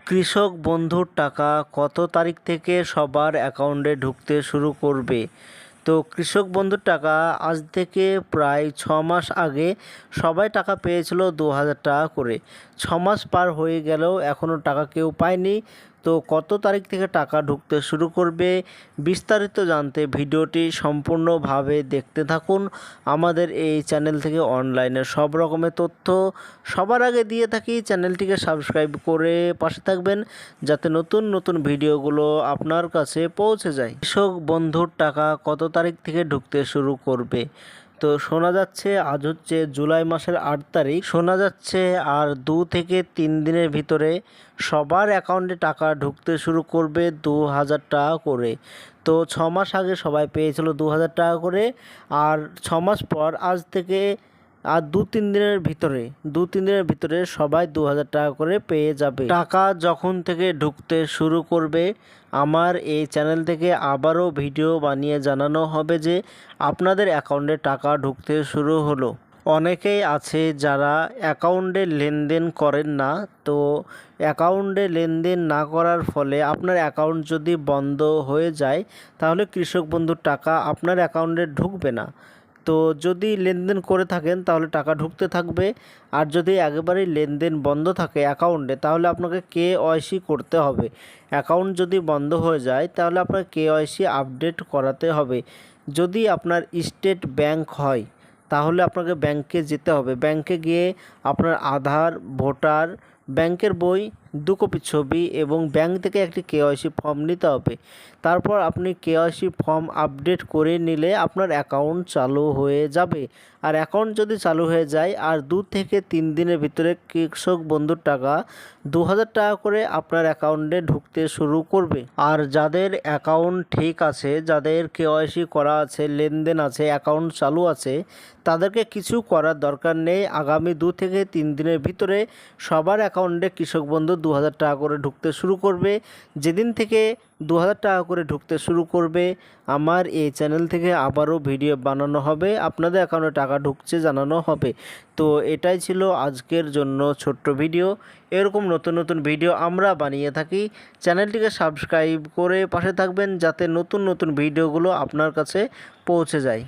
কৃষক বন্ধুর টাকা কত তারিখ থেকে সবার অ্যাকাউন্টে ঢুকতে শুরু করবে? তো কৃষক বন্ধুর টাকা আজ থেকে প্রায় 6 মাস আগে সবাই টাকা পেয়েছিল 2000 টাকা করে। 6 মাস পার হয়ে গেলেও এখনও টাকা কেউ পায়নি। তো কত তারিখ থেকে টাকা ঢুকতে শুরু করবে বিস্তারিত জানতে ভিডিওটি সম্পূর্ণভাবে দেখতে থাকুন। আমাদের এই চ্যানেল থেকে অনলাইনের সব রকমের তথ্য সবার আগে দিয়ে থাকি। চ্যানেলটিকে সাবস্ক্রাইব করে পাশে থাকবেন যাতে নতুন নতুন ভিডিওগুলো আপনার কাছে পৌঁছে যায়। কৃষক বন্ধুর টাকা কত তারিখ থেকে ঢুকতে শুরু করবে? তো শোনা যাচ্ছে আজ হচ্ছে জুলাই মাসের 8 তারিখ। শোনা যাচ্ছে আর 2 থেকে 3 দিনের ভিতরে সবার অ্যাকাউন্টে টাকা ঢুকতে শুরু করবে 2000 টাকা করে। তো 6 মাস আগে সবাই পেয়েছিল 2000 টাকা করে, আর 6 মাস পর আজ থেকে আর 2-3 দিনের ভিতরে সবাই 2000 টাকা করে পেয়ে যাবে। টাকা যখন থেকে ঢুকতে শুরু করবে আমার এই চ্যানেল থেকে আবারও ভিডিও বানিয়ে জানানো হবে যে আপনাদের অ্যাকাউন্টে টাকা ঢুকতে শুরু হলো। অনেকেই আছে যারা অ্যাকাউন্টে লেনদেন করেন না। তো অ্যাকাউন্টে লেনদেন না করার ফলে আপনার অ্যাকাউন্ট যদি বন্ধ হয়ে যায় তাহলে কৃষক বন্ধুর টাকা আপনার অ্যাকাউন্টে ঢুকবে না। তো যদি লেনদেন করে থাকেন তাহলে টাকা ঢুকতে থাকবে, আর যদি একেবারেই লেনদেন বন্ধ থাকে অ্যাকাউন্টে তাহলে আপনাকে কেওয়াইসি করতে হবে। অ্যাকাউন্ট যদি বন্ধ হয়ে যায় তাহলে আপনাকে কেওয়াইসি আপডেট করাতে হবে। যদি আপনার স্টেট ব্যাংক হয় তাহলে আপনাকে ব্যাংকে যেতে হবে। ব্যাংকে গিয়ে আপনার আধার, ভোটার, ব্যাংকের বই, 2 কপি ছবি এবং ব্যাংক থেকে একটি কেওয়াইসি ফর্ম নিতে হবে। তারপর আপনি কেওয়াইসি ফর্ম আপডেট করে নিলে আপনার অ্যাকাউন্ট চালু হয়ে যাবে। আর অ্যাকাউন্ট যদি চালু হয়ে যায় আর 2 থেকে 3 দিনের ভিতরে কৃষক বন্ধুর টাকা 2000 টাকা করে আপনার অ্যাকাউন্টে ঢুকতে শুরু করবে। আর যাদের অ্যাকাউন্ট ঠিক আছে, যাদের কেওয়াইসি করা আছে, লেনদেন আছে, অ্যাকাউন্ট চালু আছে, তাদেরকে কিছু করার দরকার নেই। আগামী 2 থেকে 3 দিনের ভিতরে সবার অ্যাকাউন্টে কৃষক বন্ধু 2000 টাকা করে ঢুকতে শুরু করবে। যেদিন থেকে 2000 টাকা করে ঢুকতে শুরু করবে আমার এই চ্যানেল থেকে আবারও ভিডিও বানানো হবে, আপনাদের অ্যাকাউন্টে টাকা ঢুকছে জানানো হবে। তো এটাই ছিল আজকের জন্য ছোট্ট ভিডিও। এরকম নতুন নতুন ভিডিও আমরা বানিয়ে থাকি। চ্যানেলটিকে সাবস্ক্রাইব করে পাশে থাকবেন যাতে নতুন নতুন ভিডিওগুলো আপনার কাছে পৌঁছে যায়।